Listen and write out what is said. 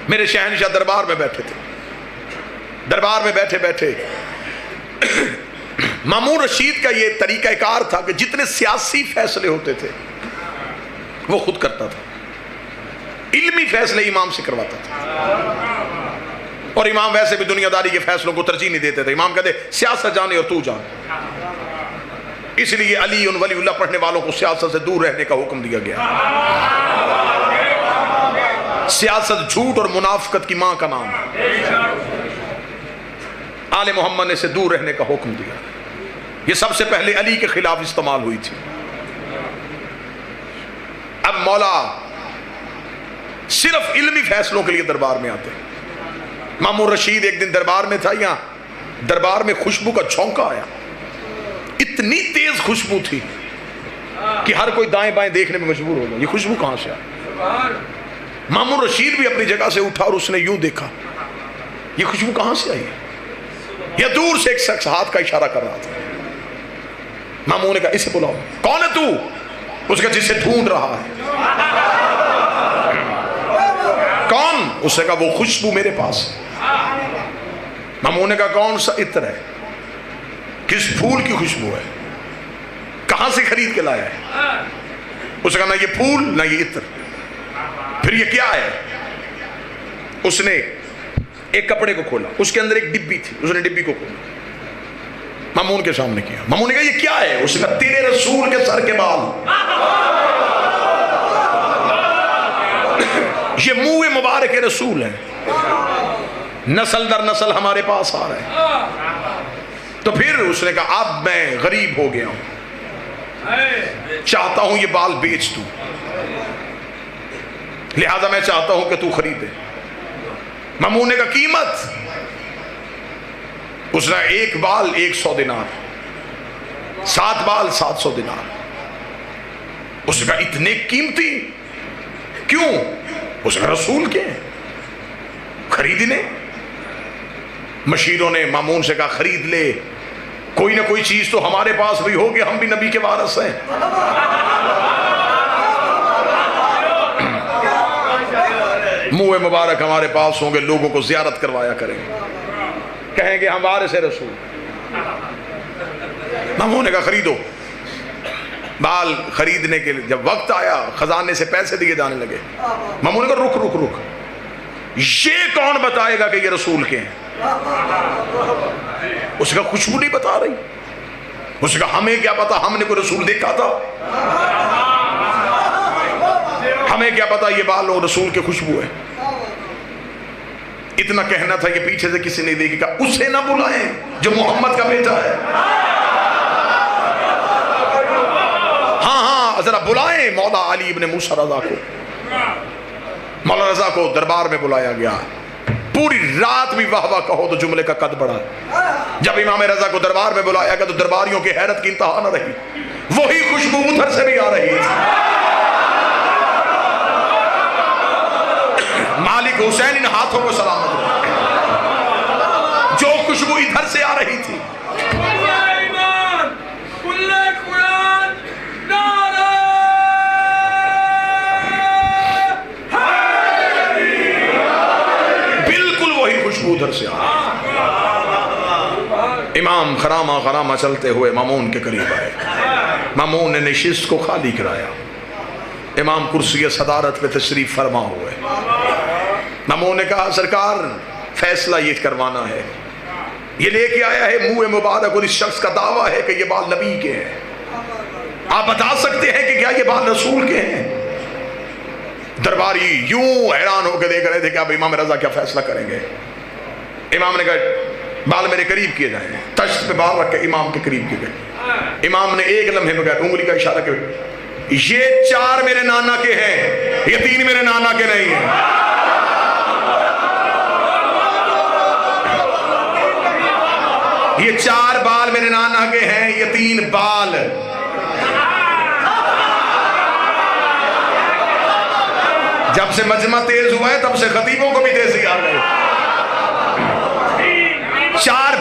میرے شہنشاہ دربار میں بیٹھے تھے، دربار میں بیٹھے بیٹھے مامون رشید کا یہ طریقہ کار تھا کہ جتنے سیاسی فیصلے ہوتے تھے وہ خود کرتا تھا، علمی فیصلے امام سے کرواتا تھا، اور امام ویسے بھی دنیا داری کے فیصلوں کو ترجیح نہیں دیتے تھے، امام کہتے سیاست جانے اور تو جان، اس لیے علی ولی اللہ پڑھنے والوں کو سیاست سے دور رہنے کا حکم دیا گیا۔ سیاست جھوٹ اور منافقت کی ماں کا نام ہے، آل محمد نے سے دور رہنے کا حکم دیا۔ یہ سب سے پہلے علی کے خلاف استعمال ہوئی تھی۔ اب مولا صرف علمی فیصلوں کے لیے دربار میں آتے۔ مامون رشید ایک دن دربار میں تھا، یہاں دربار میں خوشبو کا جھونکا آیا، اتنی تیز خوشبو تھی کہ ہر کوئی دائیں بائیں دیکھنے میں مجبور ہو گیا، یہ خوشبو کہاں سے آئی؟ مامون رشید بھی اپنی جگہ سے اٹھا اور اس نے یوں دیکھا، یہ خوشبو کہاں سے آئی؟ یا دور سے ایک شخص ہاتھ کا اشارہ کر رہا تھا۔ مامون نے کہا اسے بلاؤ۔ کون ہے تو؟ اس کا جسے ڈھونڈ رہا ہے۔ کون؟ اس نے کہا وہ خوشبو میرے پاس ہے۔ مامون نے کہا کون سا عطر ہے؟ کس پھول کی خوشبو ہے؟ کہاں سے خرید کے لایا ہے؟ اس نے کہا نہ یہ پھول نہ یہ عطر، پھر یہ کیا ہے؟ اس نے ایک کپڑے کو کھولا، اس کے اندر ایک ڈبی تھی، اس نے ڈبی کو کھولا، مامون کے سامنے کیا۔ مامون نے کہا یہ کیا ہے؟ اس نے کہا تیرے رسول کے سر کے بال، یہ منہ مبارک رسول ہے، نسل در نسل ہمارے پاس آ رہے ہیں۔ تو پھر اس نے کہا اب میں غریب ہو گیا ہوں، چاہتا ہوں یہ بال بیچ دوں، لہذا میں چاہتا ہوں کہ تو خریدے۔ مامون نے کہا قیمت؟ اس نے ایک بال 100 دینار، 7 بال 700 دینار۔ اس نے کہا اتنے قیمتی کیوں؟ اس نے کہا رسول کے ہیں، خریدنے۔ مشیروں نے مامون سے کہا خرید لے، کوئی نہ کوئی چیز تو ہمارے پاس بھی ہوگی، ہم بھی نبی کے وارث ہیں۔ منہ مبارک ہمارے پاس ہوں گے، لوگوں کو زیارت کروایا کریں گے، کہیں گے ہم وارث رسول۔ مامون نے کہا خریدو۔ بال خریدنے کے لیے جب وقت آیا، خزانے سے پیسے دیے جانے لگے۔ مامون نے کہا رک رک رک، یہ کون بتائے گا کہ یہ رسول کے ہیں؟ اس کا خوشبو نہیں بتا رہی۔ اس کا ہمیں کیا پتا، ہم نے کوئی رسول دیکھا تھا؟ ہمیں کیا پتا یہ بال اور رسول کے خوشبو ہے؟ اتنا کہنا تھا، یہ پیچھے سے کسی نے دیکھا، کہا اسے نہ بلائیں جو محمد کا بیٹا ہے۔ ہاں ہاں ذرا بلائیں مولا علی ابن موسیٰ رضا کو۔ مولا رضا کو دربار میں بلایا گیا، پوری رات بھی واہ واہ کہو تو جملے کا قد بڑھا۔ جب امام رضا کو دربار میں بلایا گیا تو درباریوں کی حیرت کی انتہا نہ رہی، وہی خوشبو ادھر سے بھی آ رہی تھی۔ مالک حسین ان ہاتھوں کو سلامت ہو، جو خوشبو ادھر سے آ رہی تھی۔ بالکل وہی خوشبو ادھر سے آ رہی تھی۔ امام خرامہ خرامہ چلتے ہوئے مامون کے قریب آئے، مامون نے نشست کو خالی کرایا، امام کرسی صدارت پہ تشریف فرما ہوئے۔ مامون نے کہا سرکار فیصلہ یہ کروانا ہے، یہ لے کے آیا ہے منہ مبارک اور اس شخص کا دعویٰ ہے کہ یہ بال نبی کے ہیں، آپ بتا سکتے ہیں کہ کیا یہ بال رسول کے ہیں؟ درباری یوں حیران ہو کے دیکھ رہے تھے کہ اب امام رضا کیا فیصلہ کریں گے۔ امام نے کہا بال میرے قریب کیے جائیں، تشت پہ بال رکھ کے امام کے قریب کیے گئے۔ امام نے ایک لمحے میں کہا انگلی کا اشارہ کیا، یہ 4 میرے نانا کے ہیں، یہ 3 میرے نانا کے نہیں ہیں۔ یہ 4 بال میرے نانا کے ہیں، یہ 3 بال۔ جب سے مجمع تیز ہوا ہے تب سے خطیبوں کو بھی تیزی آ گئی۔ 4